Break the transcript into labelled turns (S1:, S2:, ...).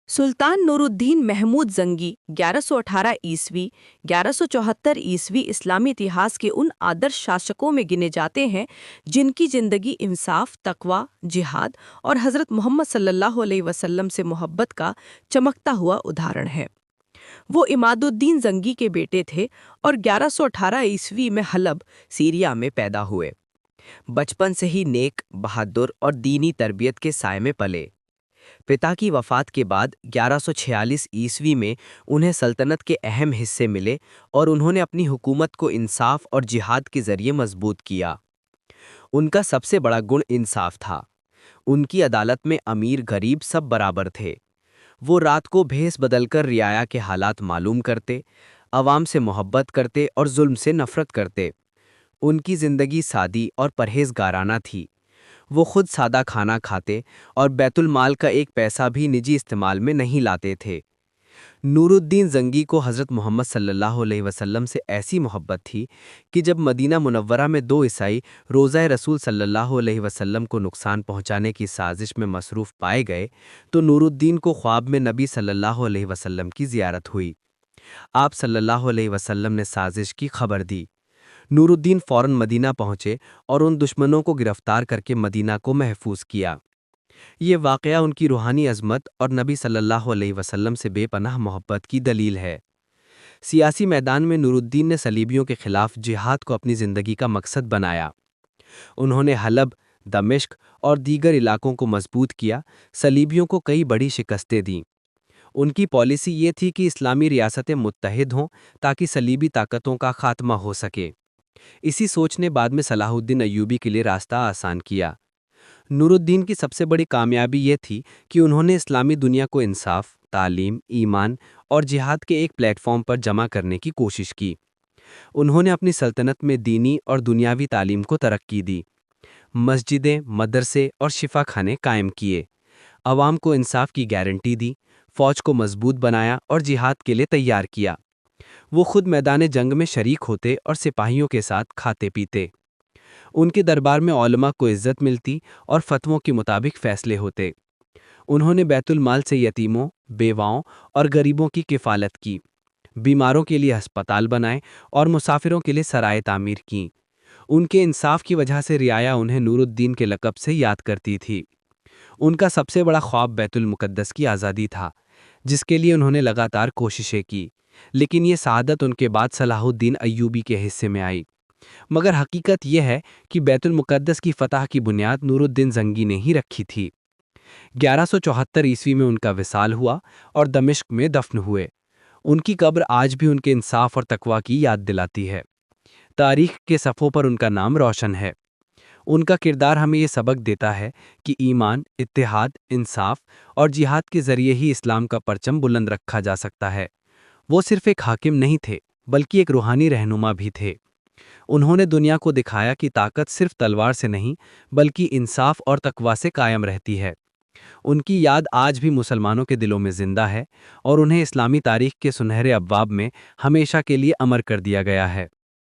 S1: सुल्तान नूरुद्दीन महमूद जंगी 1118 ईस्वी 1174 ईस्वी इस्लामी इतिहास के उन आदर्श शासकों में गिने जाते हैं जिनकी जिंदगी इंसाफ, तकवा, जिहाद और हज़रत मोहम्मद सल्लल्लाहु अलैहि वसल्लम से मोहब्बत का चमकता हुआ उदाहरण है। वो इमादुद्दीन जंगी के बेटे थे और 1118 ईस्वी में हलब, सीरिया में पैदा हुए। बचपन से ही नेक, बहादुर और दीनी तरबियत के साए में पले। पिता की वफ़ात के बाद 1146 ईस्वी में उन्हें सल्तनत के अहम हिस्से मिले और उन्होंने अपनी हुकूमत को इंसाफ और जिहाद के ज़रिए मजबूत किया। उनका सबसे बड़ा गुण इंसाफ था। उनकी अदालत में अमीर गरीब सब बराबर थे। वो रात को भेस बदलकर रियाया के हालात मालूम करते, अवाम से मोहब्बत करते और जुल्म से नफ़रत करते। उनकी ज़िंदगी सादी और परहेज़गाराना थी। वो खुद सादा खाना खाते और बैतुल माल का एक पैसा भी निजी इस्तेमाल में नहीं लाते थे। नूरुद्दीन जंगी को हज़रत मोहम्मद सल्लल्लाहु अलैहि वसल्लम से ऐसी मोहब्बत थी कि जब मदीना मुनव्वरा में दो ईसाई रोज़ा रसूल सल्लल्लाहु अलैहि वसल्लम को नुकसान पहुंचाने की साजिश में मसरूफ़ पाए गए तो नूरुद्दीन को ख्वाब में नबी सल्लल्लाहु अलैहि वसल्लम की ज़ियारत हुई। आप सल्लल्लाहु अलैहि वसल्लम ने साजिश की खबर दी। नूरुद्दीन फ़ौरन मदीना पहुंचे और उन दुश्मनों को गिरफ्तार करके मदीना को महफूज किया। ये वाक़या उनकी रूहानी अज़मत और नबी सल्लल्लाहु अलैहि वसल्लम से बेपनाह मोहब्बत की दलील है। सियासी मैदान में नूरुद्दीन ने सलीबियों के खिलाफ जिहाद को अपनी ज़िंदगी का मकसद बनाया। उन्होंने हलब, दमिश्क और दीगर इलाकों को मजबूत किया, सलीबियों को कई बड़ी शिकस्तें दीं। उनकी पॉलिसी ये थी कि इस्लामी रियासतें मुत्तहिद हों ताकि सलीबी ताकतों का खात्मा हो सके। इसी सोच ने बाद में सलाहुद्दीन अय्यूबी के लिए रास्ता आसान किया। नूरुद्दीन की सबसे बड़ी कामयाबी ये थी कि उन्होंने इस्लामी दुनिया को इंसाफ, तालीम, ईमान और जिहाद के एक प्लेटफॉर्म पर जमा करने की कोशिश की। उन्होंने अपनी सल्तनत में दीनी और दुनियावी तालीम को तरक्की दी। मस्जिदें, मदरसे और शिफा खाने कायम किए। अवाम को इंसाफ की गारंटी दी, फौज को मजबूत बनाया और जिहाद के लिए तैयार किया। वो खुद मैदान जंग में शरीक होते और सिपाहियों के साथ खाते पीते। उनके दरबार में उलमा को इज्जत मिलती और फतवों के मुताबिक फैसले होते। उन्होंने बैतुल माल से यतीमों, बेवाओं और गरीबों की किफ़ालत की, बीमारों के लिए अस्पताल बनाए और मुसाफिरों के लिए सराय तामीर की। उनके इंसाफ की वजह से रियाया उन्हें नूरुद्दीन के लक़ब से याद करती थी। उनका सबसे बड़ा ख्वाब बैतुल मुक़द्दस की आज़ादी था, जिसके लिए उन्होंने लगातार कोशिशें की, लेकिन ये सआदत उनके बाद सलाहुद्दीन अय्यूबी के हिस्से में आई। मगर हकीकत यह है कि बैतुल मुक़द्दस की फ़तह की बुनियाद नूरुद्दीन जंगी ने ही रखी थी। 1174 ईस्वी में उनका विसाल हुआ और दमिश्क में दफन हुए। उनकी कब्र आज भी उनके इंसाफ और तकवा की याद दिलाती है। तारीख के सफ़ों पर उनका नाम रोशन है। उनका किरदार हमें ये सबक देता है कि ईमान, इत्तेहाद, इंसाफ और जिहाद के ज़रिए ही इस्लाम का परचम बुलंद रखा जा सकता है। वो सिर्फ एक हाकिम नहीं थे, बल्कि एक रूहानी रहनुमा भी थे। उन्होंने दुनिया को दिखाया कि ताकत सिर्फ तलवार से नहीं, बल्कि इंसाफ और तकवा से कायम रहती है। उनकी याद आज भी मुसलमानों के दिलों में जिंदा है और उन्हें इस्लामी तारीख के सुनहरे अब्वाब में हमेशा के लिए अमर कर दिया गया है।